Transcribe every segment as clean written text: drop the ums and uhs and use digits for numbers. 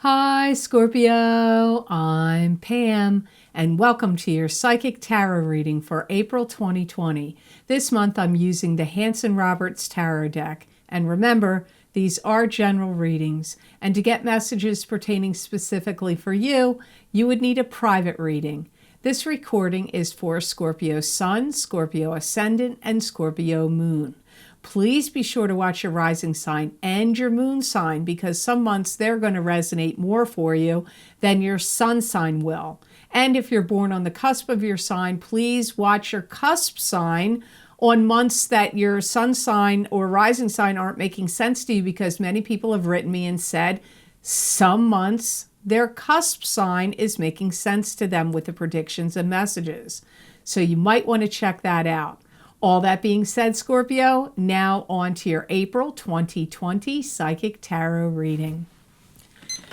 Hi, Scorpio. I'm Pam, and welcome to your Psychic Tarot reading for April 2020. This month I'm using the Hanson-Roberts Tarot deck. And remember, these are general readings, and to get messages pertaining specifically for you, you would need a private reading. This recording is for Scorpio Sun, Scorpio Ascendant, and Scorpio Moon. Please be sure to watch your rising sign and your moon sign because some months they're going to resonate more for you than your sun sign will. And if you're born on the cusp of your sign, please watch your cusp sign on months that your sun sign or rising sign aren't making sense to you, because many people have written me and said some months their cusp sign is making sense to them with the predictions and messages. So you might want to check that out. All that being said, Scorpio, now on to your April 2020 Psychic Tarot reading.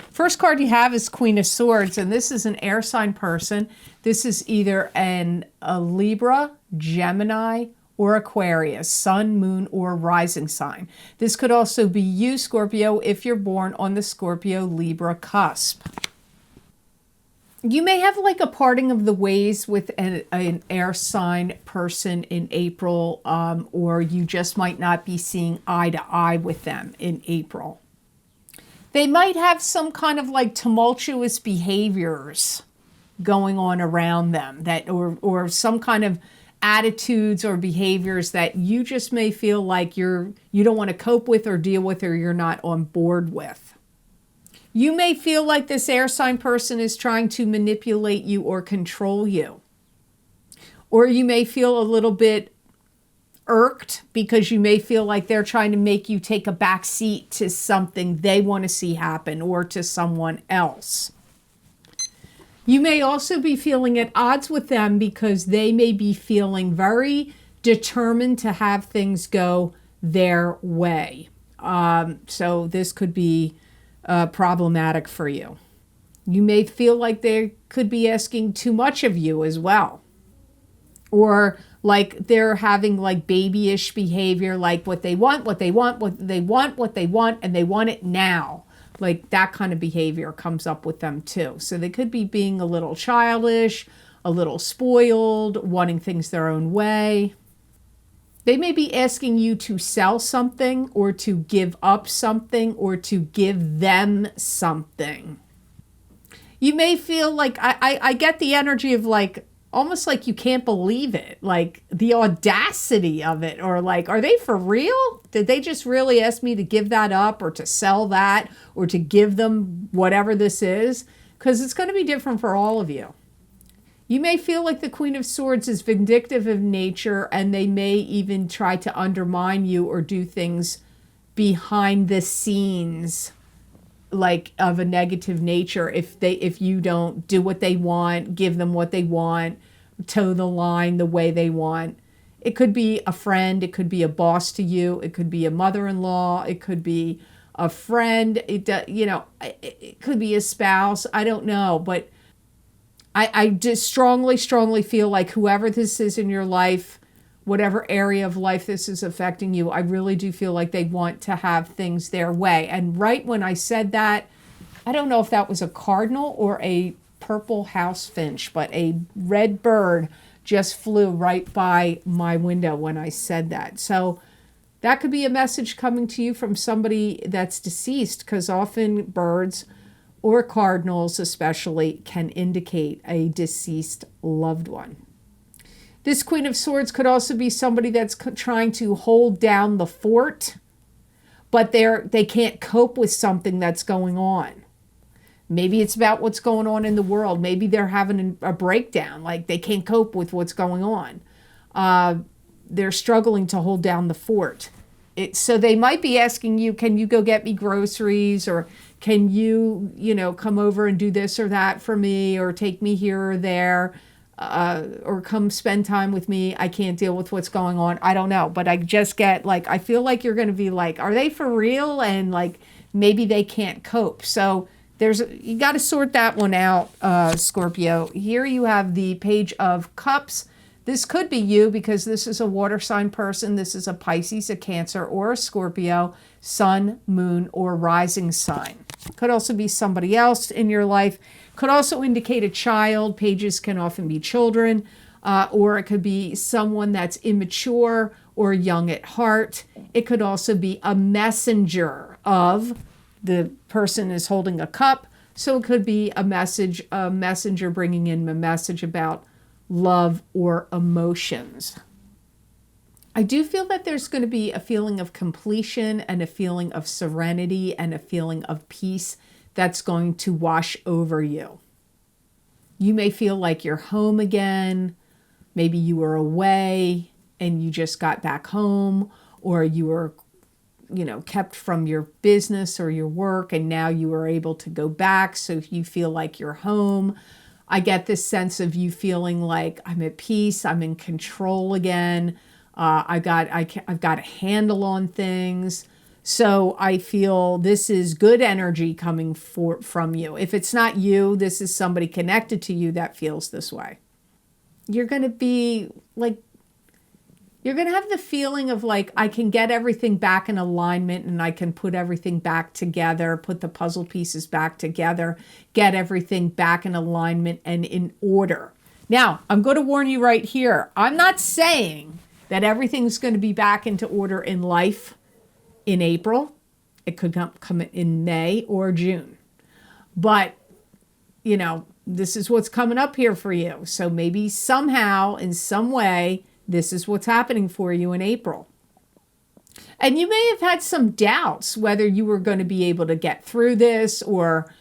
First card you have is Queen of Swords, and this is an air sign person. This is either a Libra, Gemini, or Aquarius, sun, moon, or rising sign. This could also be you, Scorpio, if you're born on the Scorpio-Libra cusp. You may have like a parting of the ways with an air sign person in April, or you just might not be seeing eye to eye with them in April. They might have some kind of like tumultuous behaviors going on around them, that or some kind of attitudes or behaviors that you just may feel like you don't want to cope with or deal with, or you're not on board with. You may feel like this air sign person is trying to manipulate you or control you. Or you may feel a little bit irked because you may feel like they're trying to make you take a back seat to something they want to see happen or to someone else. You may also be feeling at odds with them because they may be feeling very determined to have things go their way. So this could be problematic for you. You may feel like they could be asking too much of you as well. Or like they're having like babyish behavior, like what they want, and they want it now. Like that kind of behavior comes up with them too. So they could be being a little childish, a little spoiled, wanting things their own way. They may be asking you to sell something or to give up something or to give them something. You may feel like, I get the energy of like, almost like you can't believe it, like the audacity of it, or like, are they for real? Did they just really ask me to give that up or to sell that or to give them whatever this is? Because it's going to be different for all of you. You may feel like the Queen of Swords is vindictive of nature, and they may even try to undermine you or do things behind the scenes, like of a negative nature. If you don't do what they want, give them what they want, toe the line the way they want. It could be a friend, it could be a boss to you, it could be a mother-in-law, it could be a friend, it could be a spouse, I don't know, but I just strongly feel like whoever this is in your life, whatever area of life this is affecting you, I really do feel like they want to have things their way. And right when I said that, I don't know if that was a cardinal or a purple house finch, but a red bird just flew right by my window when I said that. So that could be a message coming to you from somebody that's deceased, because often birds or cardinals especially can indicate a deceased loved one. This Queen of Swords could also be somebody that's trying to hold down the fort, but they can't cope with something that's going on. Maybe it's about what's going on in the world. Maybe they're having a breakdown, like they can't cope with what's going on. They're struggling to hold down the fort. So they might be asking you, can you go get me groceries, or can you, come over and do this or that for me, or take me here or there, or come spend time with me. I can't deal with what's going on. I don't know, but I just get like, I feel like you're going to be like, are they for real? And like, maybe they can't cope. So you got to sort that one out, Scorpio. Here you have the Page of Cups. This could be you because this is a water sign person. This is a Pisces, a Cancer, or a Scorpio, sun, moon, or rising sign. Could also be somebody else in your life. Could also indicate a child. Pages can often be children. Or it could be someone that's immature or young at heart. It could also be a messenger of the person is holding a cup. So it could be a messenger bringing in a message about love or emotions. I do feel that there's going to be a feeling of completion and a feeling of serenity and a feeling of peace that's going to wash over you. You may feel like you're home again. Maybe you were away and you just got back home, or you were, kept from your business or your work and now you are able to go back. So you feel like you're home. I get this sense of you feeling like I'm at peace. I'm in control again. I've got a handle on things. So I feel this is good energy coming from you. If it's not you, this is somebody connected to you that feels this way. You're going to be like, you're going to have the feeling of like, I can get everything back in alignment and I can put everything back together, put the puzzle pieces back together, get everything back in alignment and in order. Now, I'm going to warn you right here. I'm not saying that everything's going to be back into order in life in April. It could come in May or June. But, this is what's coming up here for you. So maybe somehow, in some way, this is what's happening for you in April. And you may have had some doubts whether you were going to be able to get through this or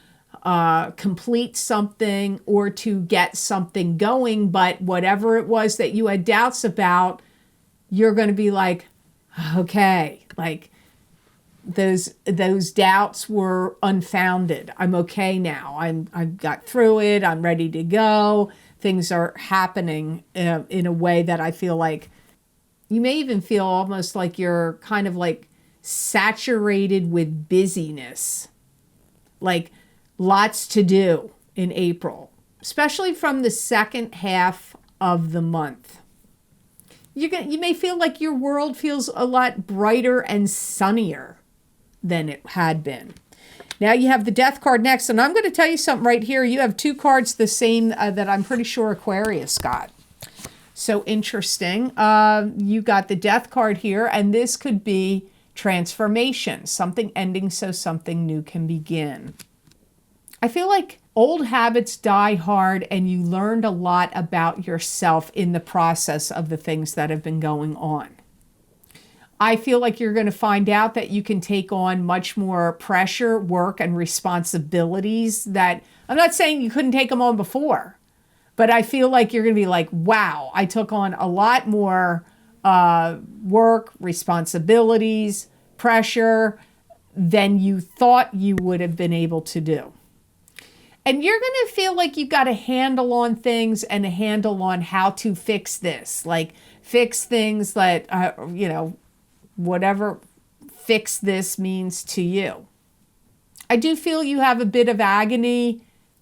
complete something or to get something going. But whatever it was that you had doubts about, you're going to be like, okay, like those doubts were unfounded. I'm okay now. I've got through it. I'm ready to go. Things are happening in a way that I feel like you may even feel almost like you're kind of like saturated with busyness, like lots to do in April, especially from the second half of the month. You may feel like your world feels a lot brighter and sunnier than it had been. Now you have the Death card next, and I'm going to tell you something right here. You have two cards the same that I'm pretty sure Aquarius got. So interesting. You got the Death card here, and this could be transformation, something ending so something new can begin. I feel like old habits die hard, and you learned a lot about yourself in the process of the things that have been going on. I feel like you're going to find out that you can take on much more pressure, work, and responsibilities that I'm not saying you couldn't take them on before, but I feel like you're going to be like, wow, I took on a lot more work, responsibilities, pressure than you thought you would have been able to do. And you're going to feel like you've got a handle on things and a handle on how to fix this, like fix things that, whatever fix this means to you. I do feel you have a bit of agony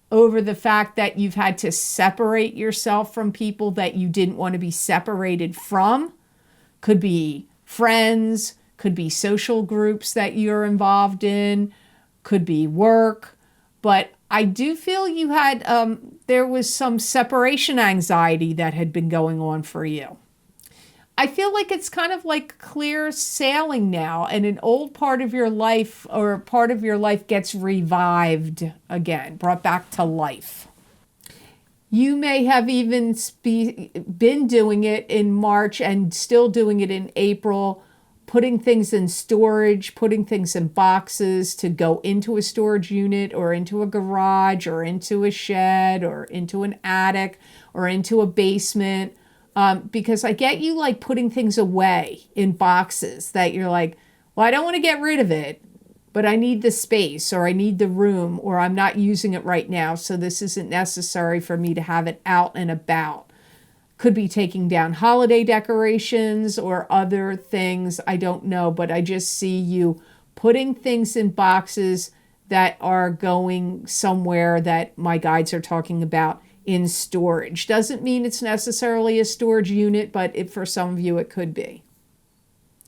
over the fact that you've had to separate yourself from people that you didn't want to be separated from. Could be friends, could be social groups that you're involved in, could be work. But I do feel you had, there was some separation anxiety that had been going on for you. I feel like it's kind of like clear sailing now, and an old part of your life or part of your life gets revived again, brought back to life. You may have even been doing it in March and still doing it in April, putting things in storage, putting things in boxes to go into a storage unit or into a garage or into a shed or into an attic or into a basement. Because I get you like putting things away in boxes that you're like, well, I don't want to get rid of it, but I need the space or I need the room or I'm not using it right now. So this isn't necessary for me to have it out and about. Could be taking down holiday decorations or other things. I don't know, but I just see you putting things in boxes that are going somewhere that my guides are talking about in storage. Doesn't mean it's necessarily a storage unit, but for some of you it could be.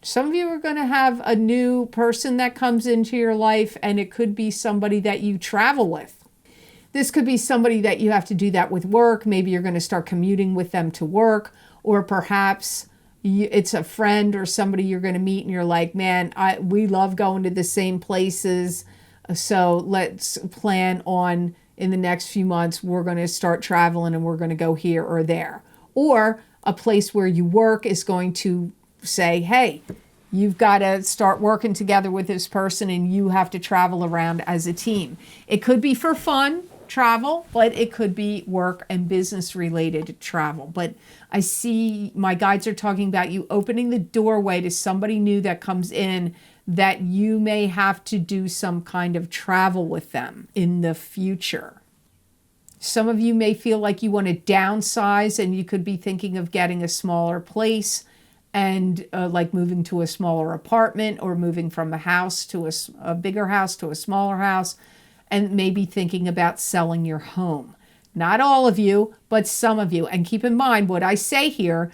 Some of you are going to have a new person that comes into your life, and it could be somebody that you travel with. This could be somebody that you have to do that with work. Maybe you're going to start commuting with them to work, or perhaps it's a friend or somebody you're going to meet and you're like, man, we love going to the same places. So let's plan on in the next few months, we're going to start traveling and we're going to go here or there. Or a place where you work is going to say, hey, you've got to start working together with this person and you have to travel around as a team. It could be for fun travel, but it could be work and business related travel. But I see my guides are talking about you opening the doorway to somebody new that comes in, that you may have to do some kind of travel with them in the future. Some of you may feel like you want to downsize and you could be thinking of getting a smaller place and like moving to a smaller apartment or moving from a house to a bigger house to a smaller house, and maybe thinking about selling your home. Not all of you, but some of you. And keep in mind what I say here,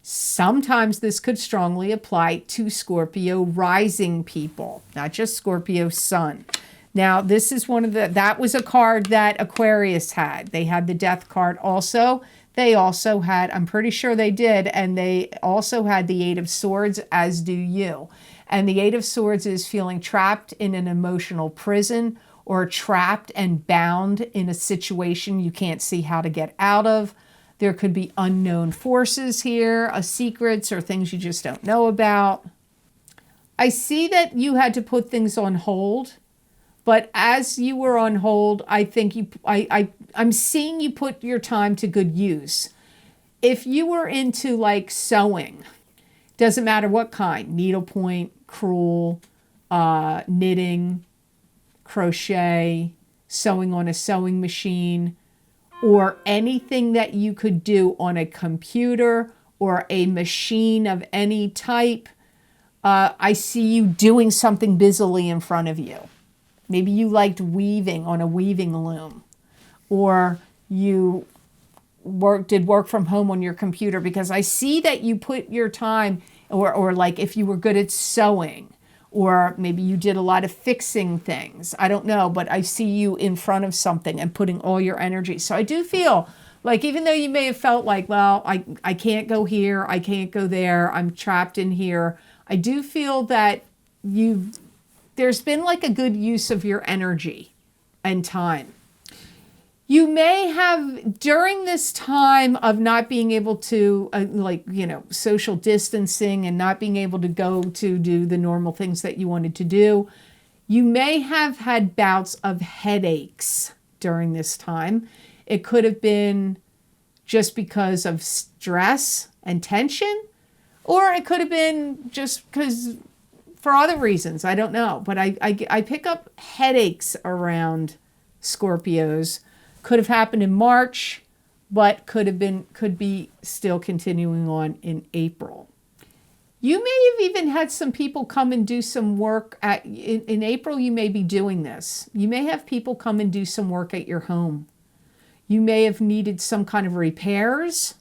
sometimes this could strongly apply to Scorpio rising people, not just Scorpio sun. Now, this is that was a card that Aquarius had. They had the death card also. They also had, I'm pretty sure they did, and they also had the Eight of Swords, as do you. And the Eight of Swords is feeling trapped in an emotional prison, or trapped and bound in a situation you can't see how to get out of. There could be unknown forces here, secrets or things you just don't know about. I see that you had to put things on hold, but as you were on hold, I think I'm seeing you put your time to good use. If you were into like sewing, doesn't matter what kind, needlepoint, crewel, knitting, crochet, sewing on a sewing machine, or anything that you could do on a computer or a machine of any type, I see you doing something busily in front of you. Maybe you liked weaving on a weaving loom, or you did work from home on your computer, because I see that you put your time, or like if you were good at sewing, or maybe you did a lot of fixing things. I don't know, but I see you in front of something and putting all your energy. So I do feel like, even though you may have felt like, well, I can't go here, I can't go there, I'm trapped in here, I do feel that there's been like a good use of your energy and time. You may have, during this time of not being able to, social distancing and not being able to go to do the normal things that you wanted to do, you may have had bouts of headaches during this time. It could have been just because of stress and tension, or it could have been just because for other reasons. I don't know. But I pick up headaches around Scorpios. Could have happened in March, but could be still continuing on in April. You may have even had some people come and do some work in April. You may be doing this. You may have people come and do some work at your home. You may have needed some kind of repairs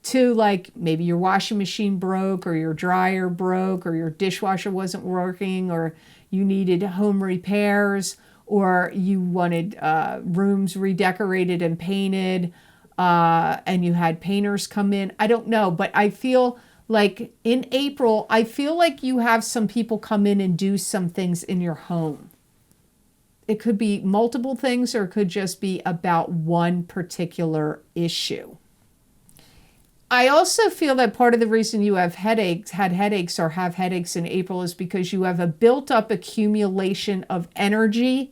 to, like, maybe your washing machine broke, or your dryer broke, or your dishwasher wasn't working, or you needed home repairs, or you wanted rooms redecorated and painted, and you had painters come in. I don't know, but I feel like in April, I feel like you have some people come in and do some things in your home. It could be multiple things, or it could just be about one particular issue. I also feel that part of the reason you have had headaches or have headaches in April is because you have a built-up accumulation of energy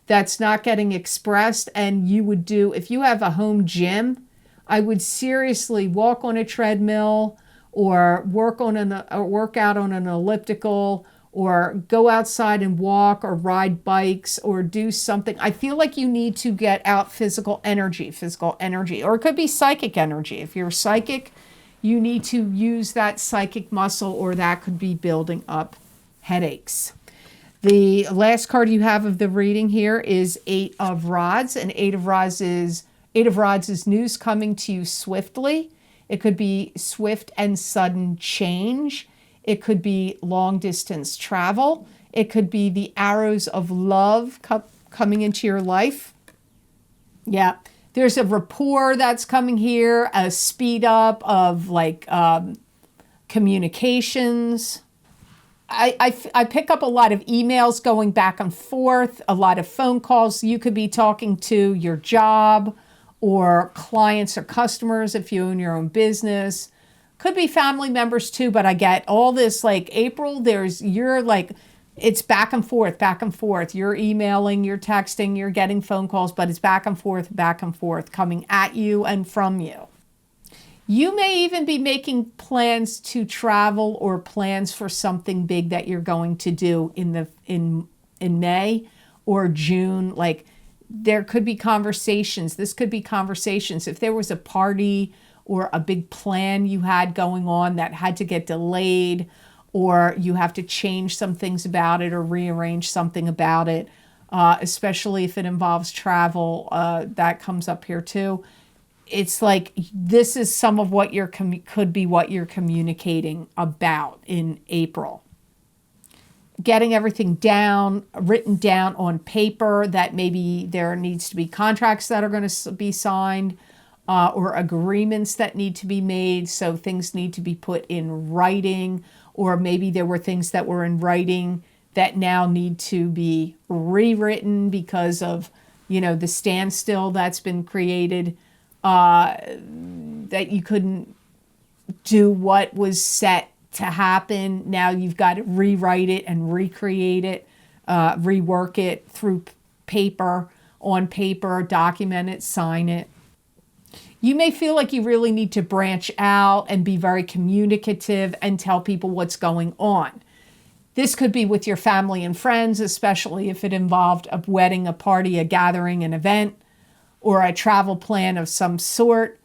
that's not getting expressed. And you would do, if you have a home gym, I would seriously walk on a treadmill, or work out on an elliptical, or go outside and walk, or ride bikes, or do something. I feel like you need to get out physical energy, or it could be psychic energy. If you're psychic, you need to use that psychic muscle, or that could be building up headaches. The last card you have of the reading here is Eight of Rods, and Eight of Rods is news coming to you swiftly. It could be swift and sudden change. It could be long distance travel. It could be the arrows of love coming into your life. Yeah. There's a rapport that's coming here, a speed up of like communications. I pick up a lot of emails going back and forth, a lot of phone calls. You could be talking to your job or clients or customers if you own your own business. Could be family members too, but I get all this like April, it's back and forth, back and forth. You're emailing, you're texting, you're getting phone calls, but it's back and forth coming at you and from you. You may even be making plans to travel or plans for something big that you're going to do in May or June. Like there could be conversations. This could be conversations. If there was a party or a big plan you had going on that had to get delayed, or you have to change some things about it or rearrange something about it, especially if it involves travel, that comes up here too. It's like this is some of what could be what you're communicating about in April. Getting everything written down on paper, that maybe there needs to be contracts that are going to be signed, or agreements that need to be made. So things need to be put in writing, or maybe there were things that were in writing that now need to be rewritten because of, the standstill that's been created, that you couldn't do what was set to happen. Now you've got to rewrite it and recreate it, rework it through on paper, document it, sign it. You may feel like you really need to branch out and be very communicative and tell people what's going on. This could be with your family and friends, especially if it involved a wedding, a party, a gathering, an event, or a travel plan of some sort.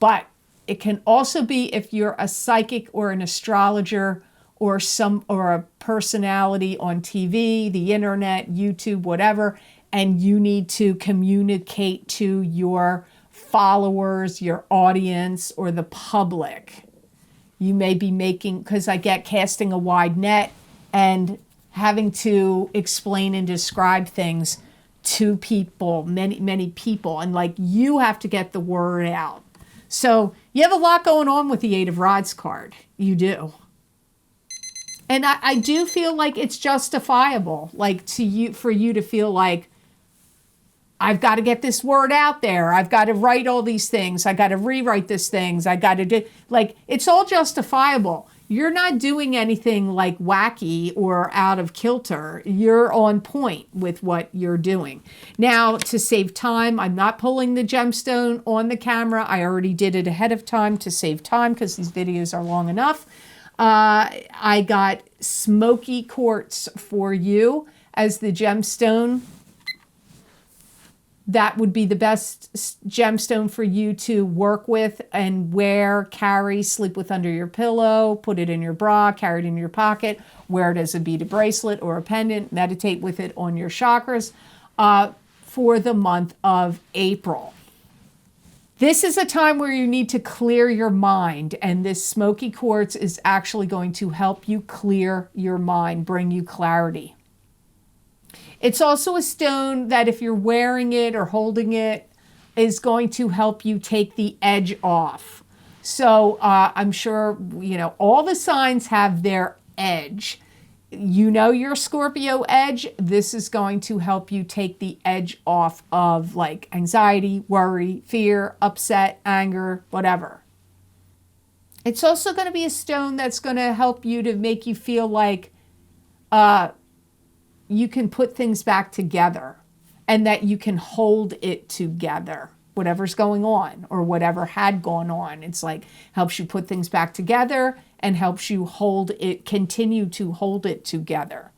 But it can also be if you're a psychic or an astrologer or a personality on TV, the internet, YouTube, whatever, and you need to communicate to your followers, your audience, or the public. You may be because I get casting a wide net and having to explain and describe things to people, many people, and like you have to get the word out. So you have a lot going on with the Eight of Rods card. You do. And I do feel like it's justifiable, like for you to feel like, I've got to get this word out there. I've got to write all these things. I got to rewrite these things. I got to do, it's all justifiable. You're not doing anything like wacky or out of kilter. You're on point with what you're doing. Now, to save time, I'm not pulling the gemstone on the camera. I already did it ahead of time to save time because these videos are long enough. I got smoky quartz for you as the gemstone. That would be the best gemstone for you to work with and wear, carry, sleep with under your pillow, put it in your bra, carry it in your pocket, wear it as a beaded bracelet or a pendant, meditate with it on your chakras for the month of April. This is a time where you need to clear your mind, and this smoky quartz is actually going to help you clear your mind, bring you clarity. It's also a stone that if you're wearing it or holding it is going to help you take the edge off. So I'm sure, all the signs have their edge. Your Scorpio edge. This is going to help you take the edge off of like anxiety, worry, fear, upset, anger, whatever. It's also going to be a stone that's going to help you to make you feel like you can put things back together and that you can hold it together, whatever's going on or whatever had gone on. It's like helps you put things back together and helps you continue to hold it together.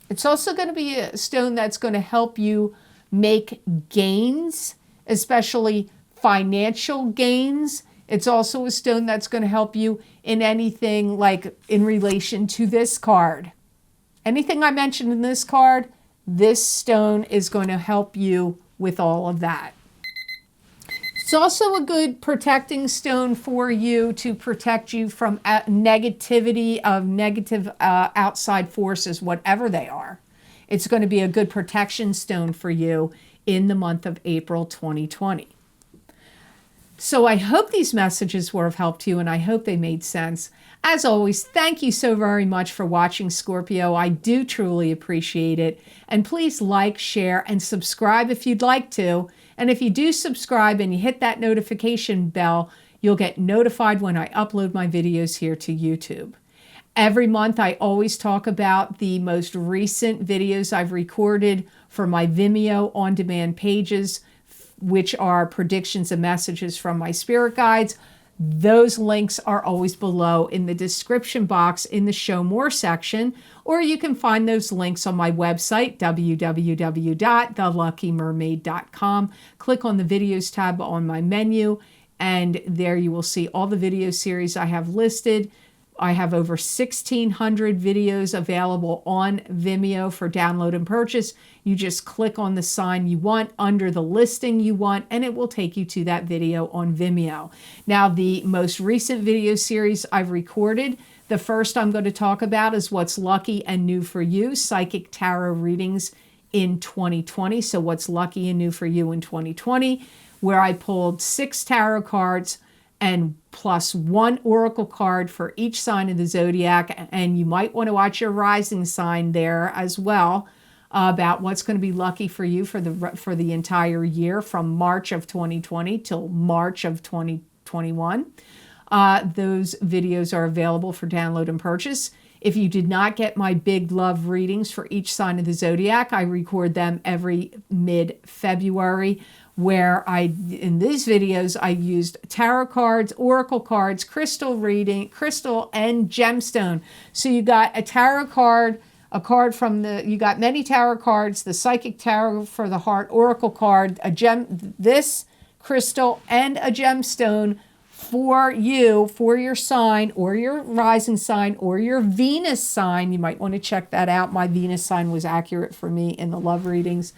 It's also going to be a stone that's going to help you make gains, especially financial gains. It's also a stone that's going to help you in anything like in relation to this card. Anything I mentioned in this card, this stone is going to help you with all of that. It's also a good protecting stone for you to protect you from negativity of negative outside forces, whatever they are. It's going to be a good protection stone for you in the month of April 2020. So I hope these messages were of help to you, and I hope they made sense. As always, thank you so very much for watching, Scorpio. I do truly appreciate it. And please like, share, and subscribe if you'd like to. And if you do subscribe and you hit that notification bell, you'll get notified when I upload my videos here to YouTube. Every month, I always talk about the most recent videos I've recorded for my Vimeo on-demand pages, which are predictions and messages from my spirit guides. Those links are always below in the description box in the Show More section, or you can find those links on my website, www.theluckymermaid.com. Click on the videos tab on my menu, and there you will see all the video series I have listed. I have over 1,600 videos available on Vimeo for download and purchase. You just click on the sign you want under the listing you want, and it will take you to that video on Vimeo. Now, the most recent video series I've recorded, the first I'm going to talk about is What's Lucky and New for You, Psychic Tarot Readings in 2020. So what's lucky and new for you in 2020, where I pulled 6 tarot cards and plus 1 oracle card for each sign of the zodiac. And you might want to watch your rising sign there as well, about what's going to be lucky for you for the entire year from March of 2020 till March of 2021. Those videos are available for download and purchase. If you did not get my big love readings for each sign of the zodiac, I record them every mid-February, where in these videos, I used tarot cards, oracle cards, crystal reading, crystal, and gemstone. So you got a tarot card, a card from you got many tarot cards, the psychic tarot for the heart, oracle card, this crystal, and a gemstone for you, for your sign or your rising sign or your Venus sign. You might want to check that out. My Venus sign was accurate for me in the love readings,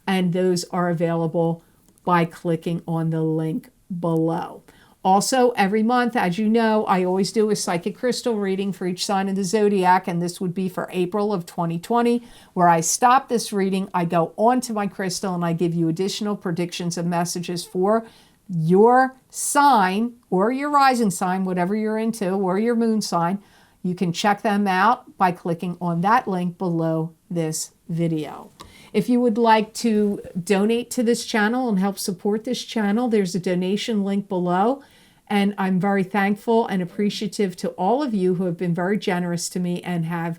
and those are available by clicking on the link below. Also, every month, as you know, I always do a psychic crystal reading for each sign of the zodiac, and this would be for April of 2020, where I stop this reading, I go on to my crystal, and I give you additional predictions and messages for your sign or your rising sign, whatever you're into, or your moon sign. You can check them out by clicking on that link below this video. If you would like to donate to this channel and help support this channel, there's a donation link below. And I'm very thankful and appreciative to all of you who have been very generous to me and have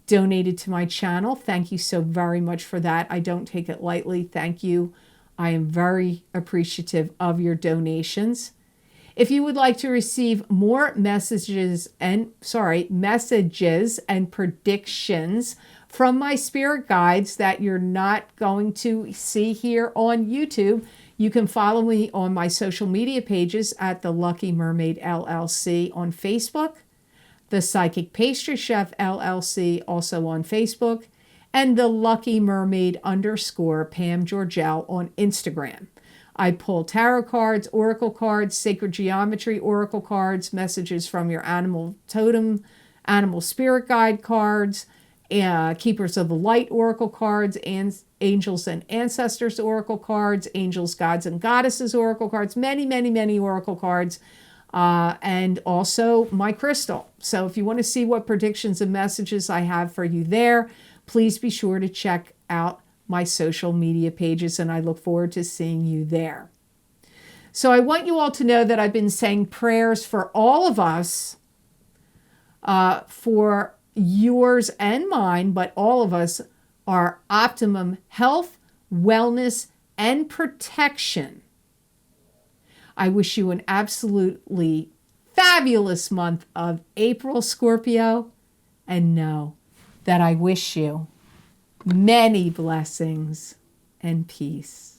donated to my channel. Thank you so very much for that. I don't take it lightly. Thank you. I am very appreciative of your donations. If you would like to receive more messages and predictions from my spirit guides that you're not going to see here on YouTube, you can follow me on my social media pages at The Lucky Mermaid LLC on Facebook, The Psychic Pastry Chef LLC also on Facebook, and The Lucky Mermaid _Pam Georgel on Instagram. I pull tarot cards, oracle cards, sacred geometry oracle cards, messages from your animal totem, animal spirit guide cards, Keepers of the Light oracle cards, and Angels and Ancestors oracle cards, Angels, Gods, and Goddesses oracle cards, many, many, many oracle cards, and also my crystal. So if you want to see what predictions and messages I have for you there, please be sure to check out my social media pages, and I look forward to seeing you there. So I want you all to know that I've been saying prayers for all of us, for yours and mine, but all of us, are optimum health, wellness, and protection. I wish you an absolutely fabulous month of April, Scorpio, and know that I wish you many blessings and peace.